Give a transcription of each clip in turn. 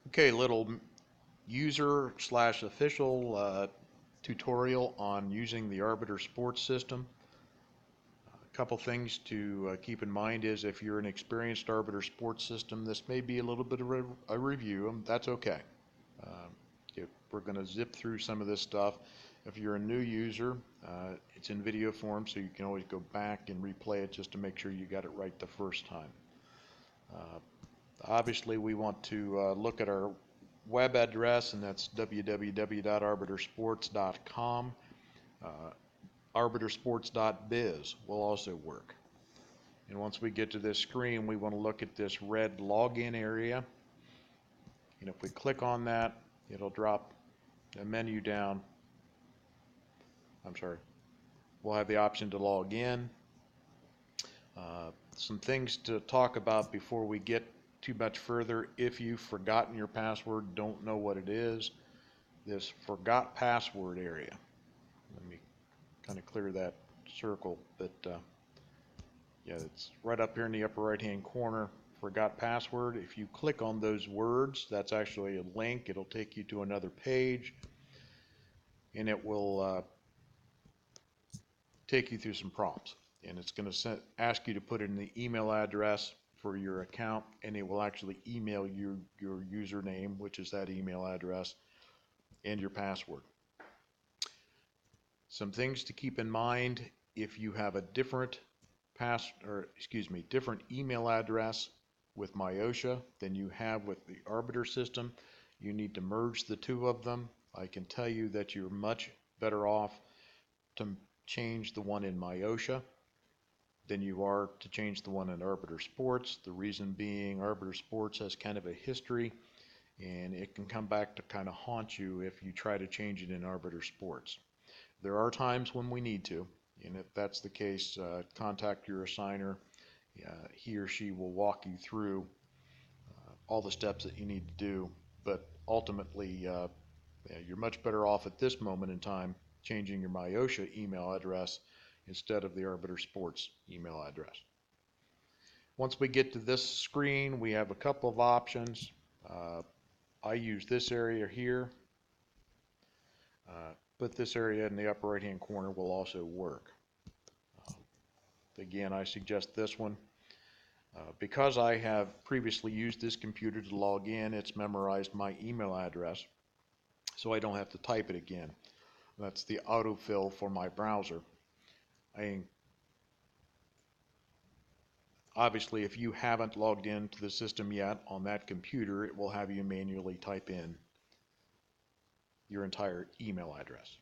Okay, little user slash official tutorial on using the Arbiter Sports system. A couple things to keep in mind is if you're an experienced Arbiter Sports system, this may be a little bit of a review, and that's okay. Um, we're going to zip through some of this stuff. If you're a new user, it's in video form, so you can always go back and replay it just to make sure you got it right the first time. Obviously, we want to look at our web address, and that's www.arbitersports.com. Arbitersports.biz will also work. And once we get to this screen, we want to look at this red login area. And if we click on that, it'll drop a menu down. We'll have the option to log in. Some things to talk about before we get too much further. If you've forgotten your password, don't know what it is, this forgot password area. Let me kind of clear that circle, but yeah, it's right up here in the upper right hand corner, forgot password. If you click on those words, that's actually a link. It'll take you to another page, and it will take you through some prompts. And it's going to ask you to put in the email address for your account, and it will actually email you your username, which is that email address, and your password. Some things to keep in mind: if you have a different different email address with MoAC than you have with the Arbiter system, you need to merge the two of them. I can tell you that you're much better off to change the one in MoAC than you are to change the one in Arbiter Sports. The reason being, Arbiter Sports has kind of a history, and it can come back to kind of haunt you if you try to change it in Arbiter Sports. There are times when we need to, and if that's the case, contact your assigner. He or she will walk you through all the steps that you need to do, but ultimately you're much better off at this moment in time changing your MoAC email address instead of the Arbiter Sports email address. Once we get to this screen, we have a couple of options. I use this area here, but this area in the upper right hand corner will also work. Again, I suggest this one. Because I have previously used this computer to log in, it's memorized my email address, so I don't have to type it again. That's the autofill for my browser. Obviously, if you haven't logged into the system yet on that computer, it will have you manually type in your entire email address.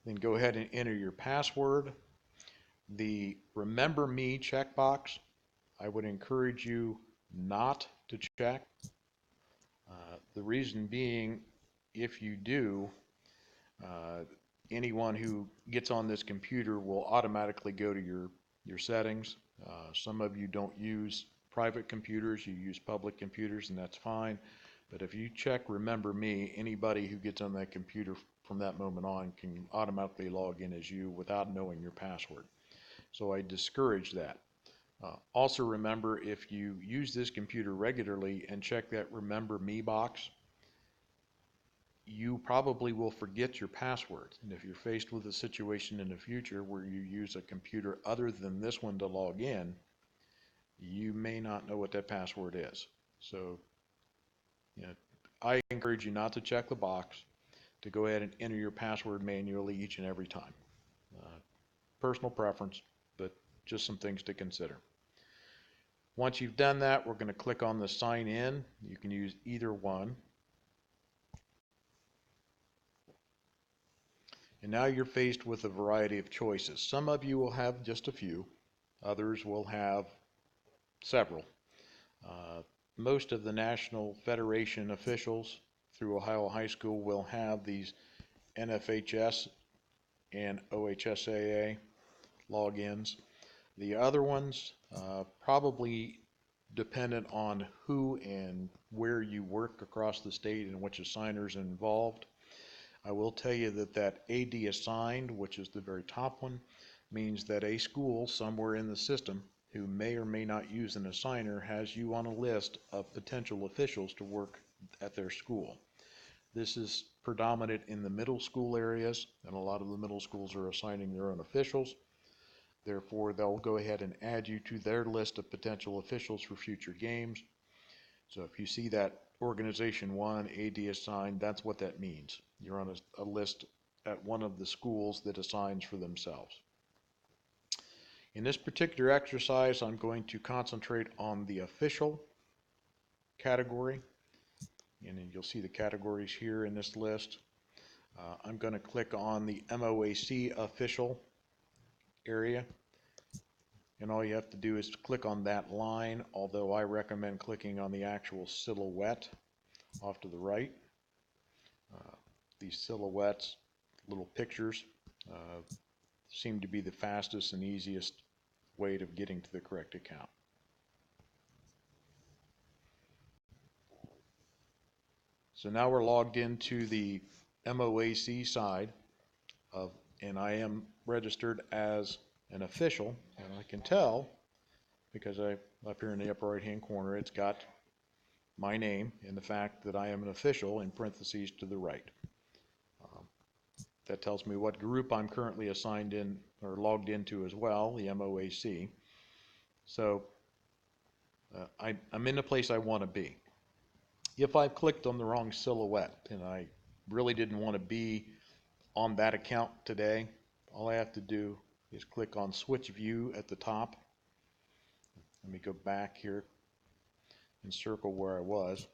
Then go ahead and enter your password. The Remember Me checkbox, I would encourage you not to check. The reason being, if you do, anyone who gets on this computer will automatically go to your settings. Some of you don't use private computers, you use public computers, and that's fine. But if you check Remember Me, anybody who gets on that computer from that moment on can automatically log in as you without knowing your password. So I discourage that. Also remember, if you use this computer regularly and check that Remember Me box, you probably will forget your password. And if you're faced with a situation in the future where you use a computer other than this one to log in, you may not know what that password is. So, I encourage you not to check the box, to go ahead and enter your password manually each and every time. Personal preference, but just some things to consider. Once you've done that, we're going to click on the sign in. You can use either one. And now you're faced with a variety of choices. Some of you will have just a few, others will have several. Most of the National Federation officials through Ohio High School will have these NFHS and OHSAA logins. The other ones, probably dependent on who and where you work across the state and which assigners are involved. I will tell you that AD assigned, which is the very top one, means that a school somewhere in the system who may or may not use an assigner has you on a list of potential officials to work at their school. This is predominant in the middle school areas, and a lot of the middle schools are assigning their own officials. Therefore, they'll go ahead and add you to their list of potential officials for future games. So if you see that Organization 1 AD assigned, that's what that means. You're on a list at one of the schools that assigns for themselves. In this particular exercise, I'm going to concentrate on the official category, and then you'll see the categories here in this list. I'm going to click on the MoAC official area, and all you have to do is click on that line, although I recommend clicking on the actual silhouette off to the right. These silhouettes, little pictures, seem to be the fastest and easiest way of getting to the correct account. So now we're logged into the MoAC side and I am registered as an official, and I can tell because up here in the upper right hand corner it's got my name and the fact that I am an official in parentheses to the right. That tells me what group I'm currently assigned in or logged into as well, the MoAC. So I'm in the place I want to be. If I've clicked on the wrong silhouette and I really didn't want to be on that account today, all I have to do is click on Switch View at the top. Let me go back here and circle where I was.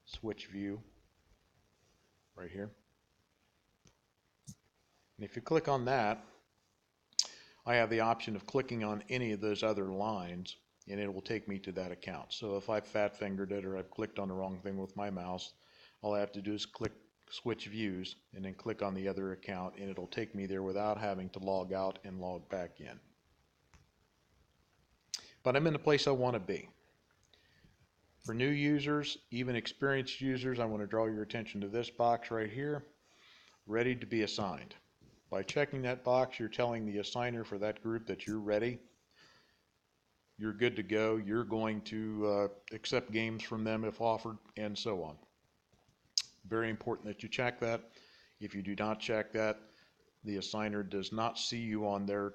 Switch View right here. And if you click on that, I have the option of clicking on any of those other lines and it will take me to that account. So if I've fat fingered it or I've clicked on the wrong thing with my mouse, all I have to do is click Switch Views and then click on the other account and it'll take me there without having to log out and log back in. But I'm in the place I want to be. For new users, even experienced users, I want to draw your attention to this box right here, ready to be assigned. By checking that box, you're telling the assigner for that group that you're ready. You're good to go. You're going to accept games from them if offered, and so on. Very important that you check that. If you do not check that, the assigner does not see you on their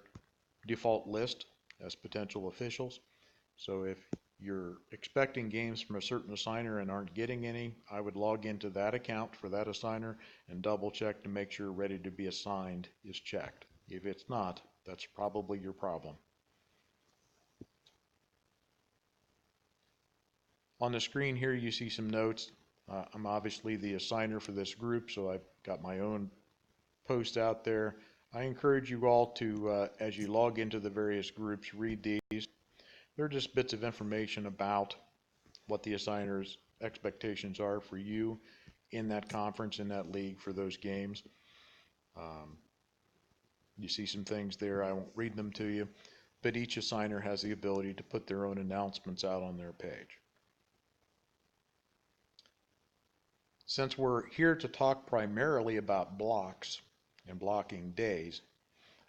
default list as potential officials. So if you're expecting games from a certain assigner and aren't getting any, I would log into that account for that assigner and double check to make sure ready to be assigned is checked. If it's not, that's probably your problem. On the screen here you see some notes. I'm obviously the assigner for this group, so I've got my own post out there. I encourage you all to, as you log into the various groups, read these. They're just bits of information about what the assigner's expectations are for you in that conference, in that league for those games. You see some things there, I won't read them to you, but each assigner has the ability to put their own announcements out on their page. Since we're here to talk primarily about blocks and blocking days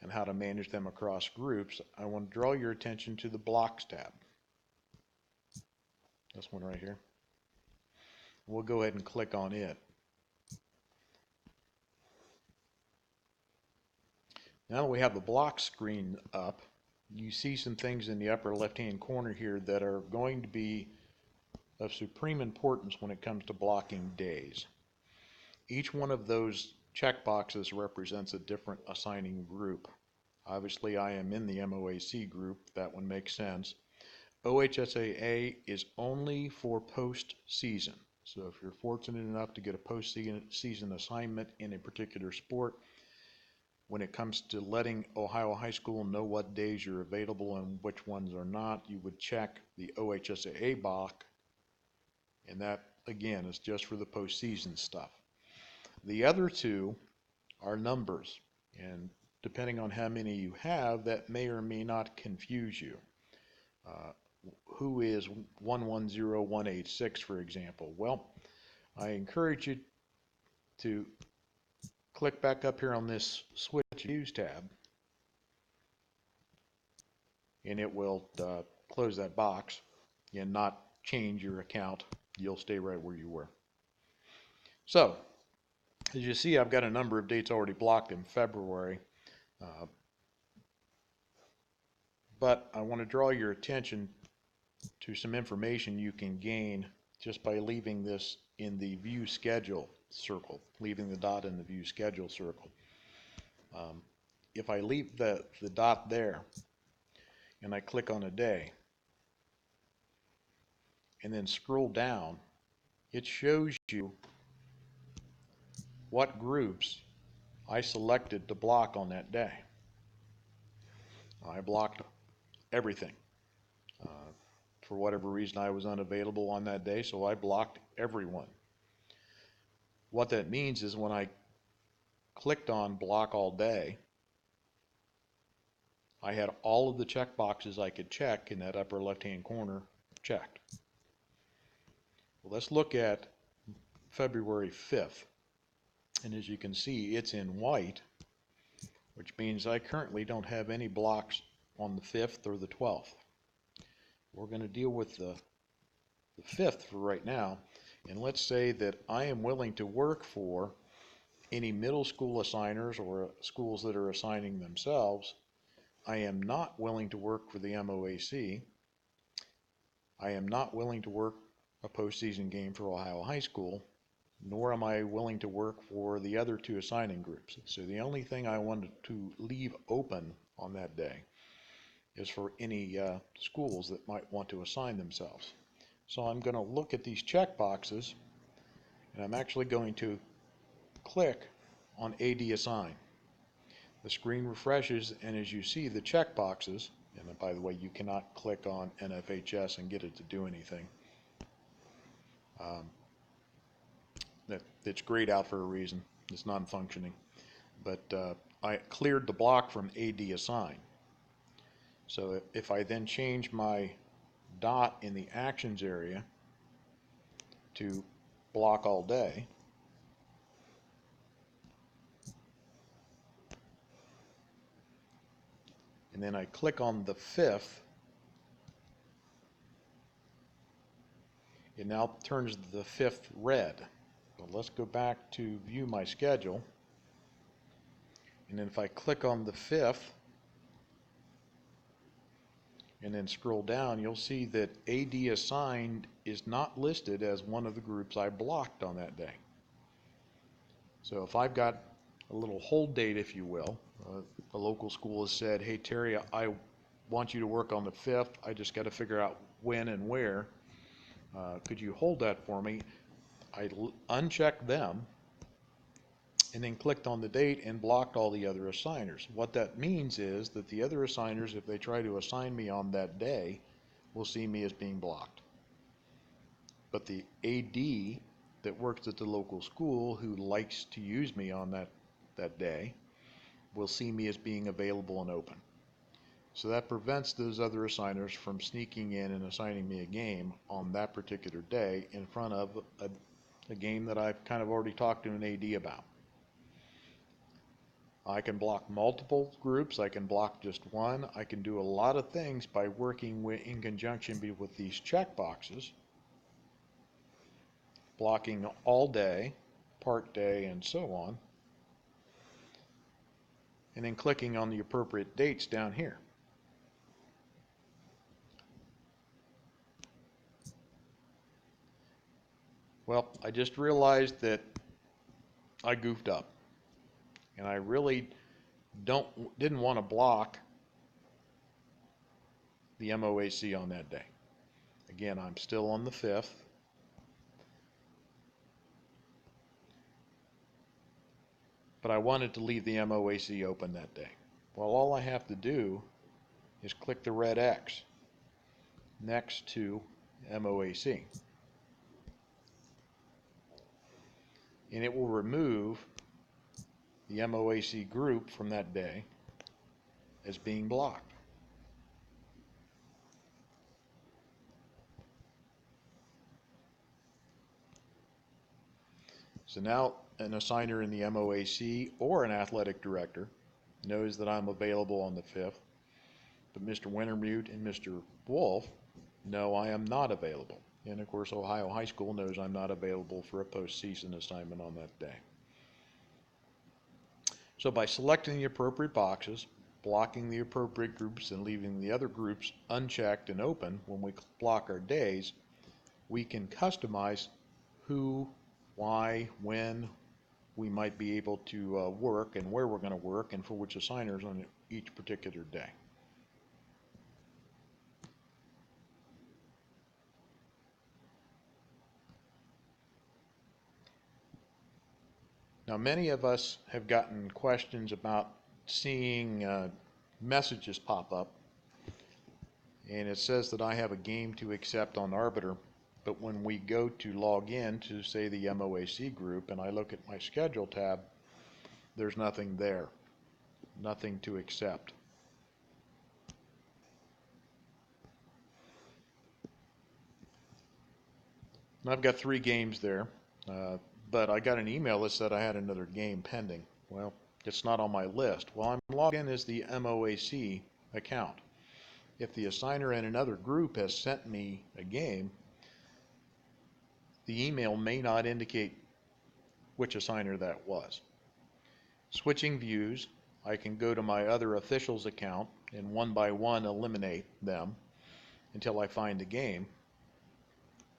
and how to manage them across groups, I want to draw your attention to the Blocks tab. This one right here. We'll go ahead and click on it. Now that we have the block screen up, you see some things in the upper left-hand corner here that are going to be of supreme importance when it comes to blocking days. Each one of those checkboxes represents a different assigning group. Obviously, I am in the MoAC group. That one makes sense. OHSAA is only for postseason. So if you're fortunate enough to get a postseason assignment in a particular sport, when it comes to letting Ohio High School know what days you're available and which ones are not, you would check the OHSAA block, and that, again, is just for the postseason stuff. The other two are numbers, and depending on how many you have, that may or may not confuse you. Who is 110186, for example? Well, I encourage you to click back up here on this Switch Views tab. and it will close that box and not change your account. You'll stay right where you were. So, as you see, I've got a number of dates already blocked in February, but I want to draw your attention to some information you can gain just by leaving this in the view schedule circle, leaving the dot in the view schedule circle. If I leave the dot there and I click on a day and then scroll down, it shows you what groups I selected to block on that day. I blocked everything. For whatever reason, I was unavailable on that day, so I blocked everyone. What that means is when I clicked on block all day, I had all of the check boxes I could check in that upper left-hand corner checked. Well, let's look at February 5th. And as you can see, it's in white, which means I currently don't have any blocks on the 5th or the 12th. We're going to deal with the 5th for right now, and let's say that I am willing to work for any middle school assigners or schools that are assigning themselves. I am not willing to work for the MoAC. I am not willing to work a postseason game for Ohio High School, nor am I willing to work for the other two assigning groups. So the only thing I wanted to leave open on that day is for any schools that might want to assign themselves. So I'm going to look at these check boxes, and I'm actually going to click on AD Assign. The screen refreshes, and as you see, the check boxes, and by the way, you cannot click on NFHS and get it to do anything. It's grayed out for a reason. It's non-functioning. But I cleared the block from AD Assign. So if I then change my dot in the actions area to block all day, and then I click on the 5th, it now turns the 5th red. So let's go back to view my schedule, and then if I click on the 5th and then scroll down, you'll see that AD Assigned is not listed as one of the groups I blocked on that day. So if I've got a little hold date, if you will, a local school has said, hey Terry, I want you to work on the 5th, I just got to figure out when and where, could you hold that for me? I unchecked them and then clicked on the date and blocked all the other assigners. What that means is that the other assigners, if they try to assign me on that day, will see me as being blocked. But the AD that works at the local school who likes to use me on that day will see me as being available and open. So that prevents those other assigners from sneaking in and assigning me a game on that particular day in front of a game that I've kind of already talked to an AD about. I can block multiple groups, I can block just one, I can do a lot of things by working in conjunction with these check boxes, blocking all day, part day, and so on, and then clicking on the appropriate dates down here. Well, I just realized that I goofed up, and I really didn't want to block the MoAC on that day. Again, I'm still on the 5th. But I wanted to leave the MoAC open that day. Well, all I have to do is click the red X next to MoAC. And it will remove the MoAC group from that day as being blocked. So now an assigner in the MoAC or an athletic director knows that I'm available on the 5th. But Mr. Wintermute and Mr. Wolf know I am not available. And of course, Ohio High School knows I'm not available for a postseason assignment on that day. So by selecting the appropriate boxes, blocking the appropriate groups, and leaving the other groups unchecked and open when we block our days, we can customize who, why, when we might be able to work and where we're going to work and for which assigners on each particular day. Now, many of us have gotten questions about seeing messages pop up, and it says that I have a game to accept on Arbiter, but when we go to log in to, say, the MoAC group, and I look at my schedule tab, there's nothing there, nothing to accept. And I've got 3 games there. But I got an email that said I had another game pending. Well, it's not on my list. Well, I'm logged in as the MoAC account. If the assigner in another group has sent me a game, the email may not indicate which assigner that was. Switching views, I can go to my other officials account and one by one eliminate them until I find a game.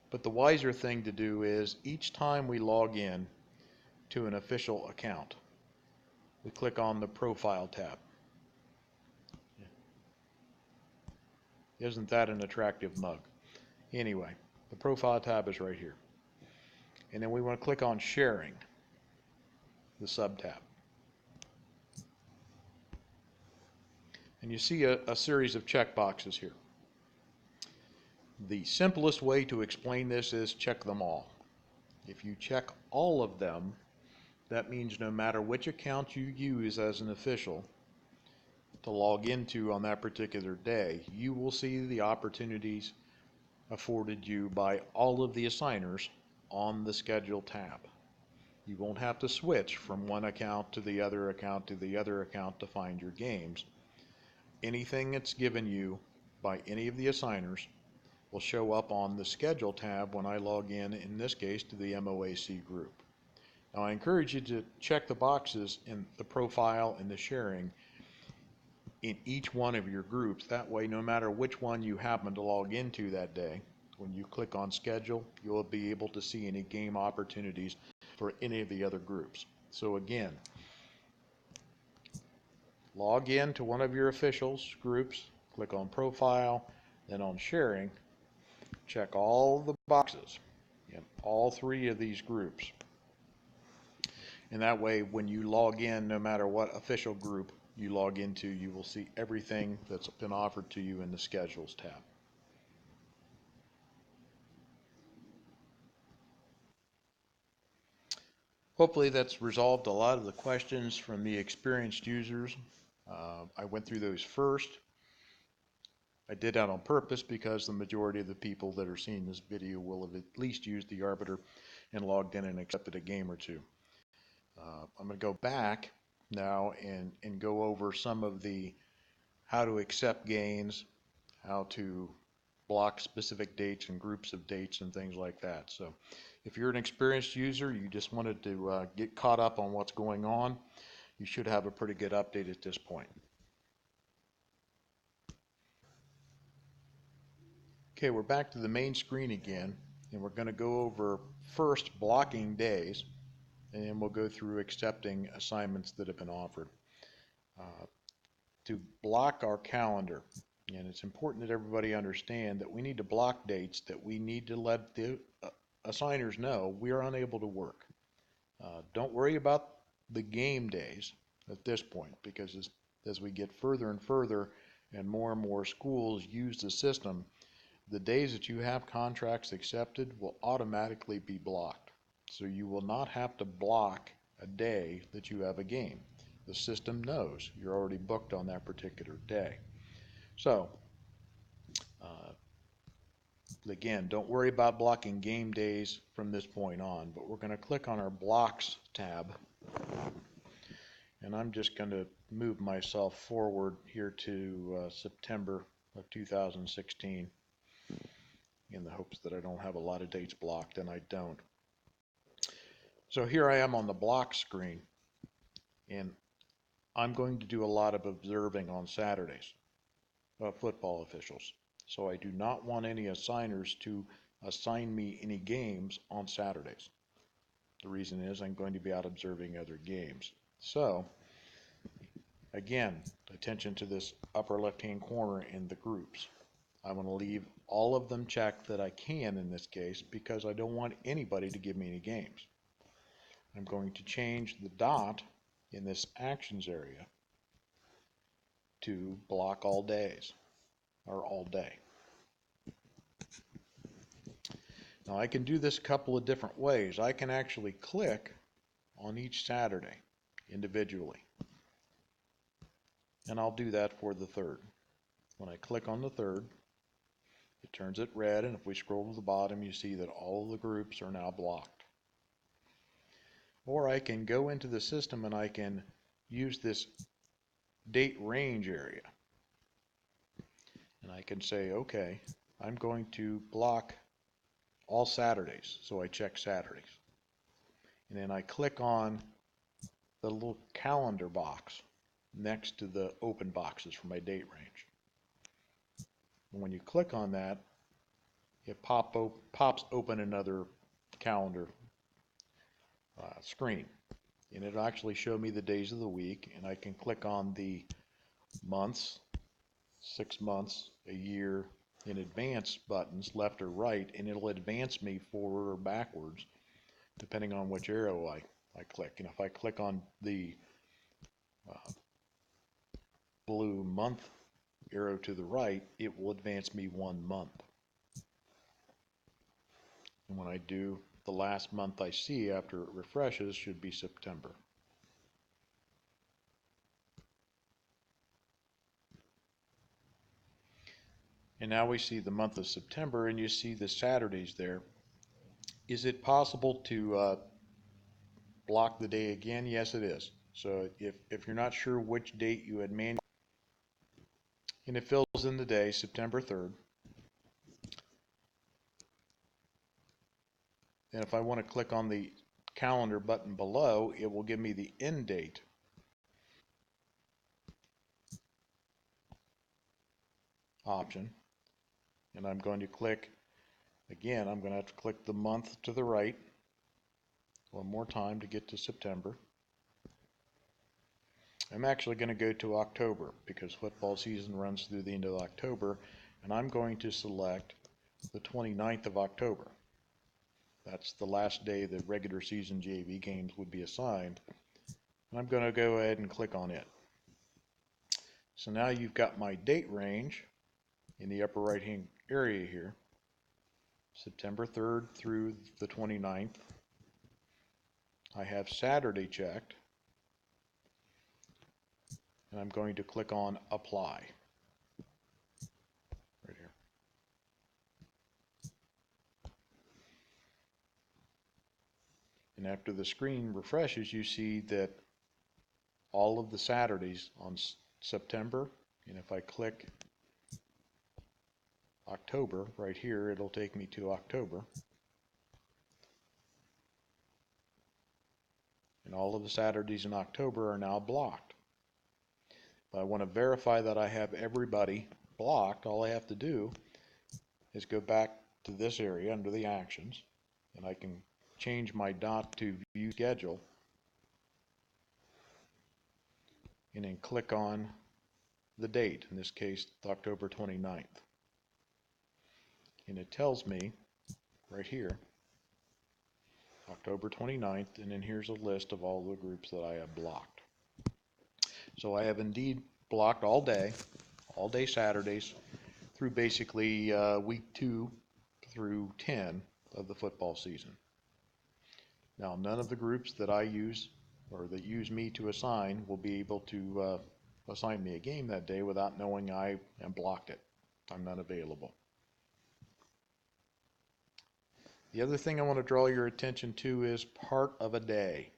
But the wiser thing to do is each time we log in to an official account, we click on the Profile tab. Isn't that an attractive mug? Anyway, the Profile tab is right here. And then we want to click on Sharing, the sub-tab. And you see a series of checkboxes here. The simplest way to explain this is check them all. If you check all of them, that means no matter which account you use as an official to log into on that particular day, you will see the opportunities afforded you by all of the assigners on the Schedule tab. You won't have to switch from one account to the other account to the other account to find your games. Anything that's given you by any of the assigners will show up on the Schedule tab when I log in this case, to the MoAC group. Now, I encourage you to check the boxes in the Profile and the Sharing in each one of your groups. That way, no matter which one you happen to log into that day, when you click on Schedule, you'll be able to see any game opportunities for any of the other groups. So again, log in to one of your officials groups, click on Profile, then on Sharing, check all the boxes in all 3 of these groups. And that way, when you log in, no matter what official group you log into, you will see everything that's been offered to you in the Schedules tab. Hopefully that's resolved a lot of the questions from the experienced users. I went through those first. I did that on purpose because the majority of the people that are seeing this video will have at least used the Arbiter and logged in and accepted a game or 2. I'm going to go back now and go over some of the how to accept games, how to block specific dates and groups of dates and things like that. So if you're an experienced user, you just wanted to get caught up on what's going on, you should have a pretty good update at this point. Okay, we're back to the main screen again, and we're going to go over first blocking days, and then we'll go through accepting assignments that have been offered. To block our calendar, and it's important that everybody understand that we need to block dates that we need to let the assigners know we are unable to work. Don't worry about the game days at this point, because as we get further and further and more schools use the system, the days that you have contracts accepted will automatically be blocked. So you will not have to block a day that you have a game. The system knows you're already booked on that particular day. So, again, don't worry about blocking game days from this point on, but we're going to click on our Blocks tab. And I'm just going to move myself forward here to September of 2016 in the hopes that I don't have a lot of dates blocked, and I don't. So here I am on the block screen, and I'm going to do a lot of observing on Saturdays of football officials. So I do not want any assigners to assign me any games on Saturdays. The reason is I'm going to be out observing other games. So again, attention to this upper left-hand corner in the groups. I want to leave all of them checked that I can in this case because I don't want anybody to give me any games. I'm going to change the dot in this actions area to block all days or all day. Now I can do this a couple of different ways. I can actually click on each Saturday individually. And I'll do that for the 3rd. When I click on the 3rd, it turns it red, and if we scroll to the bottom, you see that all of the groups are now blocked. Or I can go into the system and I can use this date range area. And I can say, okay, I'm going to block all Saturdays, so I check Saturdays. And then I click on the little calendar box next to the open boxes for my date range. And when you click on that, it pops open another calendar screen, and it'll actually show me the days of the week, and I can click on the months, 6 months, a year, in advance buttons, left or right, and it'll advance me forward or backwards depending on which arrow I click. And if I click on the blue month arrow to the right, it will advance me 1 month. And when I do, the last month I see after it refreshes should be September. And now we see the month of September, and you see the Saturdays there. Is it possible to block the day again? Yes, it is. So if you're not sure which date you had manually, and it fills in the day, September 3rd. And if I want to click on the calendar button below, it will give me the end date. Option. And I'm going to click, again, I'm going to have to click the month to the right one more time to get to September. I'm actually going to go to October because football season runs through the end of October, and I'm going to select the 29th of October. That's the last day the regular season JV games would be assigned. And I'm going to go ahead and click on it. So now you've got my date range in the upper right hand area here, September 3rd through the 29th. I have Saturday checked, and I'm going to click on apply right here. And after the screen refreshes, you see that all of the Saturdays on September, and if I click October right here, it'll take me to October. And all of the Saturdays in October are now blocked. If I want to verify that I have everybody blocked, all I have to do is go back to this area under the actions, and I can change my dot to view schedule, and then click on the date, in this case October 29th. And it tells me right here, October 29th, and then here's a list of all the groups that I have blocked. So I have indeed blocked all day Saturdays through basically week 2 through 10 of the football season. Now, none of the groups that I use or that use me to assign will be able to assign me a game that day without knowing I am blocked it. I'm not available. The other thing I want to draw your attention to is part of a day.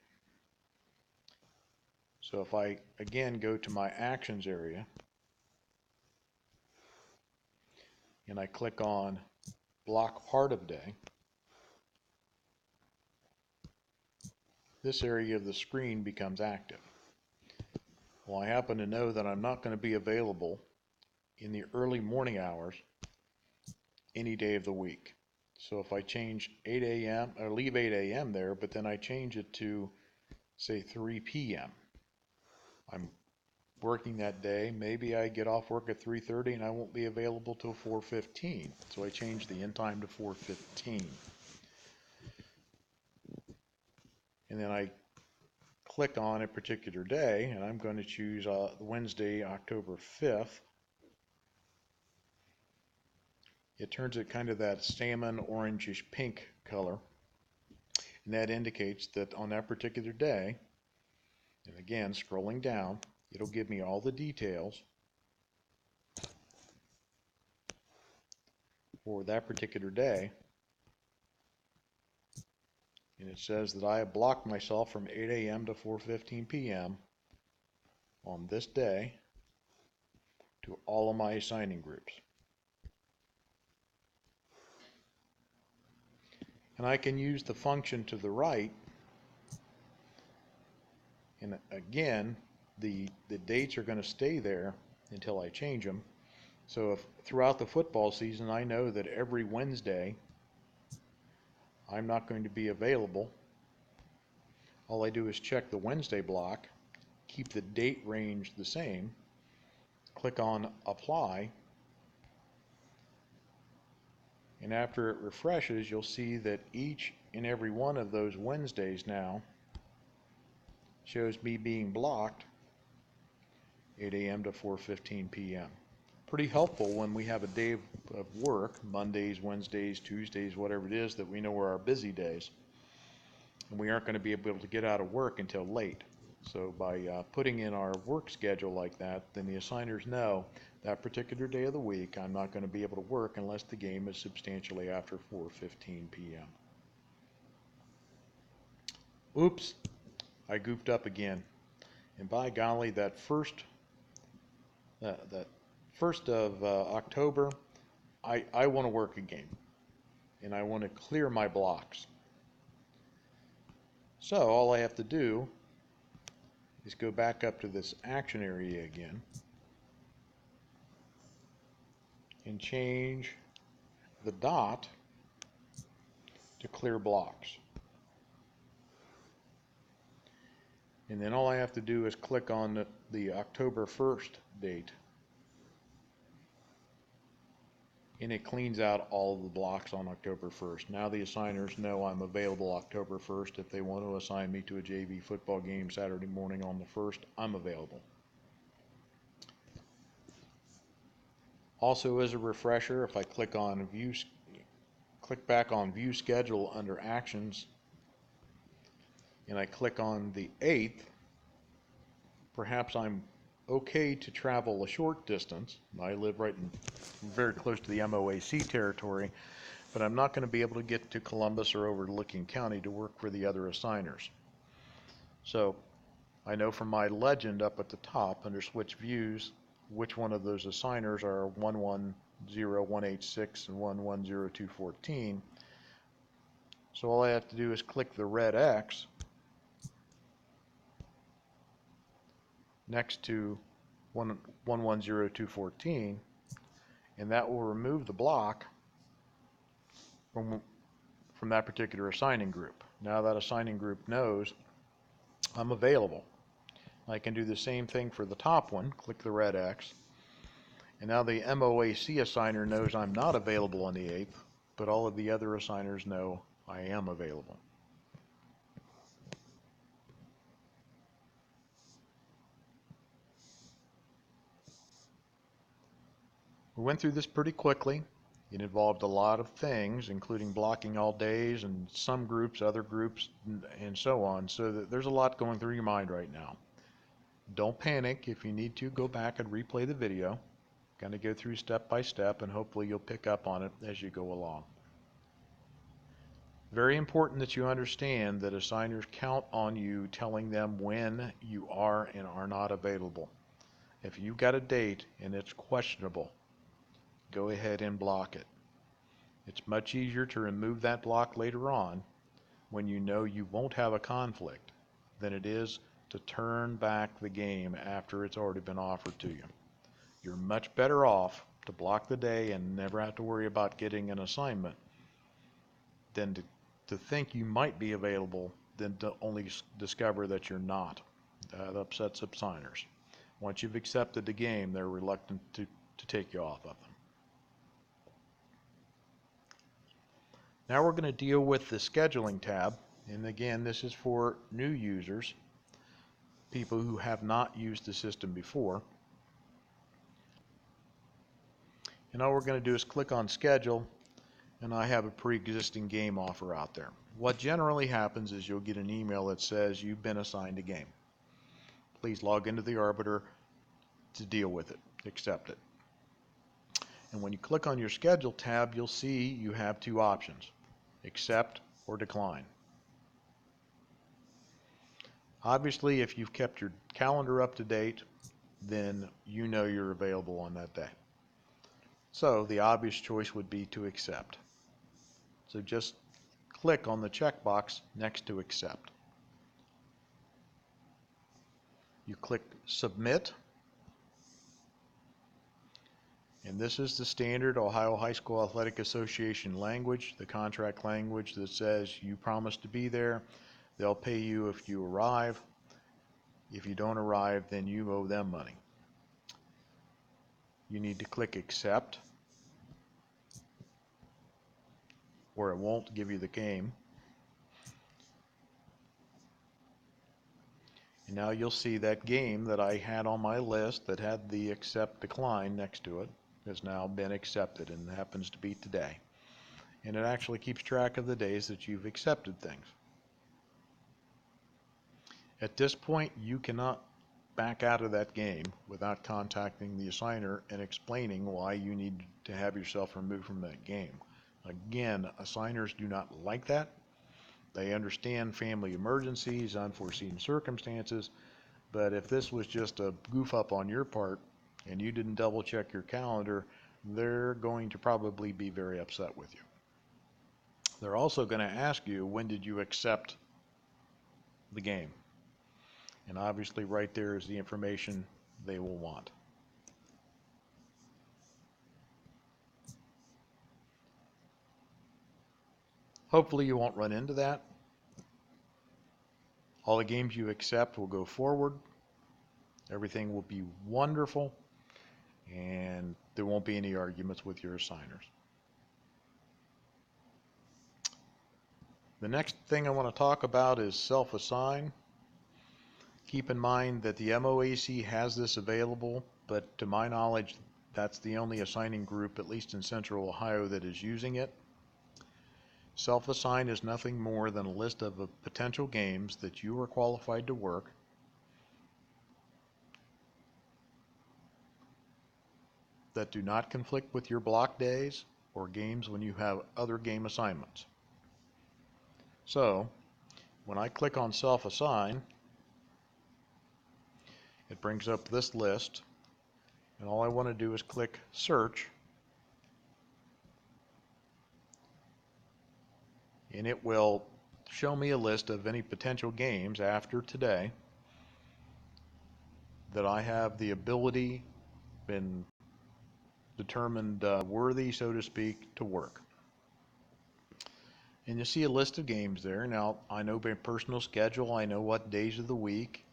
So if I again go to my actions area and I click on block part of day, this area of the screen becomes active. Well, I happen to know that I'm not going to be available in the early morning hours any day of the week. So if I change 8 a.m. or leave 8 a.m. there, but then I change it to say 3 p.m. I'm working that day. Maybe I get off work at 3:30 and I won't be available till 4:15. So I change the end time to 4:15. And then I click on a particular day, and I'm going to choose Wednesday, October 5th. It turns it kind of that salmon orangish pink color, and that indicates that on that particular day, and again scrolling down, it'll give me all the details for that particular day, and it says that I have blocked myself from 8 a.m. to 4:15 p.m. on this day to all of my assigning groups. And I can use the function to the right, and again the dates are going to stay there until I change them. So if throughout the football season I know that every Wednesday I'm not going to be available, all I do is check the Wednesday block, keep the date range the same, click on apply, and after it refreshes you'll see that each and every one of those Wednesdays now shows me being blocked 8 a.m. to 4:15 p.m. Pretty helpful when we have a day of work, Mondays, Wednesdays, Tuesdays, whatever it is, that we know are our busy days, and we aren't going to be able to get out of work until late. So by putting in our work schedule like that, then the assigners know that particular day of the week I'm not going to be able to work unless the game is substantially after 4:15 p.m. Oops, I goofed up again. And by golly, that first of October, I want to work a game, and I want to clear my blocks. So all I have to do is go back up to this action area again and change the dot to clear blocks. And then all I have to do is click on the October 1st date, and it cleans out all of the blocks on October 1st. Now the assigners know I'm available October 1st. If they want to assign me to a JV football game Saturday morning on the 1st, I'm available. Also, as a refresher, if I click back on View Schedule under Actions, and I click on the 8th, perhaps I'm okay to travel a short distance. I live very close to the MoAC territory, but I'm not going to be able to get to Columbus or over to Licking County to work for the other assigners. So I know from my legend up at the top under Switch Views which one of those assigners are 110186 and 110214. So all I have to do is click the red X next to 110214, and that will remove the block from that particular assigning group. Now that assigning group knows I'm available. I can do the same thing for the top one, click the red X, and now the MoAC assigner knows I'm not available on the 8th, but all of the other assigners know I am available. We went through this pretty quickly. It involved a lot of things, including blocking all days and some groups, other groups, and so on. So there's a lot going through your mind right now. Don't panic. If you need to, go back and replay the video. Kind of go through step by step, and hopefully you'll pick up on it as you go along. Very important that you understand that assigners count on you telling them when you are and are not available. If you've got a date and it's questionable, go ahead and block it. It's much easier to remove that block later on when you know you won't have a conflict than it is to turn back the game after it's already been offered to you. You're much better off to block the day and never have to worry about getting an assignment than to think you might be available than to only discover that you're not. That upsets assigners. Once you've accepted the game, they're reluctant to take you off of them. Now we're going to deal with the scheduling tab. And again, this is for new users, people who have not used the system before. And all we're going to do is click on schedule, and I have a pre-existing game offer out there. What generally happens is you'll get an email that says you've been assigned a game. Please log into the Arbiter to deal with it, accept it. And when you click on your schedule tab, you'll see you have two options, accept or decline. Obviously, if you've kept your calendar up to date, then you know you're available on that day. So the obvious choice would be to accept. So just click on the checkbox next to accept. You click submit, and this is the standard Ohio High School Athletic Association language, the contract language that says you promise to be there. They'll pay you if you arrive. If you don't arrive, then you owe them money. You need to click accept, or it won't give you the game. And now you'll see that game that I had on my list that had the accept decline next to it has now been accepted, and happens to be today. And it actually keeps track of the days that you've accepted things. At this point, you cannot back out of that game without contacting the assigner and explaining why you need to have yourself removed from that game. Again, assigners do not like that. They understand family emergencies, unforeseen circumstances, but if this was just a goof up on your part and you didn't double check your calendar, they're going to probably be very upset with you. They're also going to ask you, when did you accept the game? And obviously right there is the information they will want. Hopefully you won't run into that. All the games you accept will go forward. Everything will be wonderful, and there won't be any arguments with your assigners. The next thing I want to talk about is self-assign. Keep in mind that the MoAC has this available, but to my knowledge, that's the only assigning group, at least in Central Ohio, that is using it. Self-assign is nothing more than a list of potential games that you are qualified to work, that do not conflict with your block days or games when you have other game assignments. So, when I click on self-assign, it brings up this list, and all I want to do is click search, and it will show me a list of any potential games after today that I have the ability, been determined worthy, so to speak, to work. And you see a list of games there. Now, I know my personal schedule, I know what days of the week,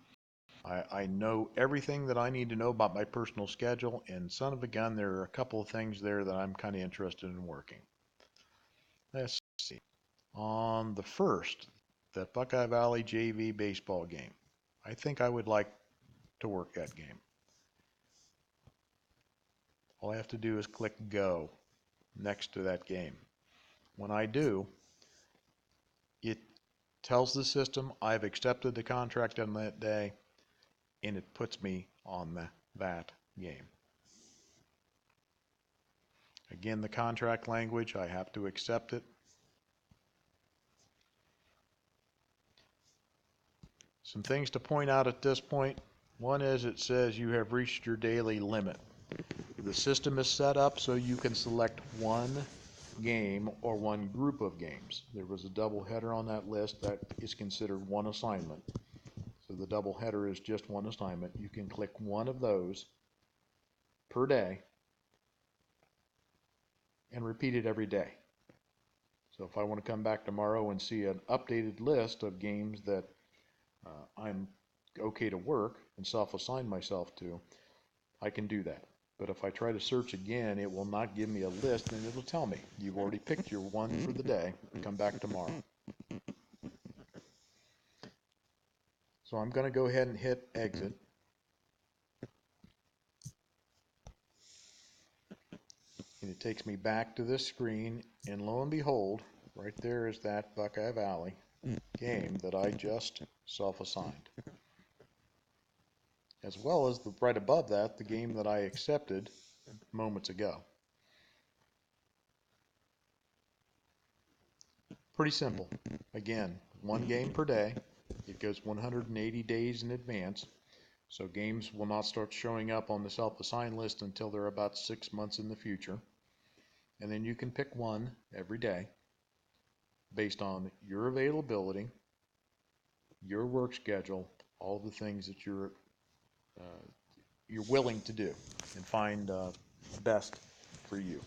I know everything that I need to know about my personal schedule, and son of a gun, there are a couple of things there that I'm kind of interested in working. Let's see. On the first, the Buckeye Valley JV baseball game, I think I would like to work that game. All I have to do is click go next to that game. When I do, it tells the system I've accepted the contract on that day, and it puts me on that game. Again, the contract language, I have to accept it. Some things to point out at this point. One is it says you have reached your daily limit. The system is set up so you can select one game or one group of games. There was a double header on that list that is considered one assignment. So the double header is just one assignment. You can click one of those per day and repeat it every day. So if I want to come back tomorrow and see an updated list of games that I'm okay to work and self-assign myself to, I can do that. But if I try to search again, it will not give me a list, and it'll tell me, you've already picked your one for the day, come back tomorrow. So I'm going to go ahead and hit exit. And it takes me back to this screen, and lo and behold, right there is that Buckeye Valley game that I just self-assigned. As well as right above that, the game that I accepted moments ago. Pretty simple. Again, one game per day. It goes 180 days in advance. So games will not start showing up on the self-assign list until they're about 6 months in the future. And then you can pick one every day based on your availability, your work schedule, all the things that you're willing to do and find best for you.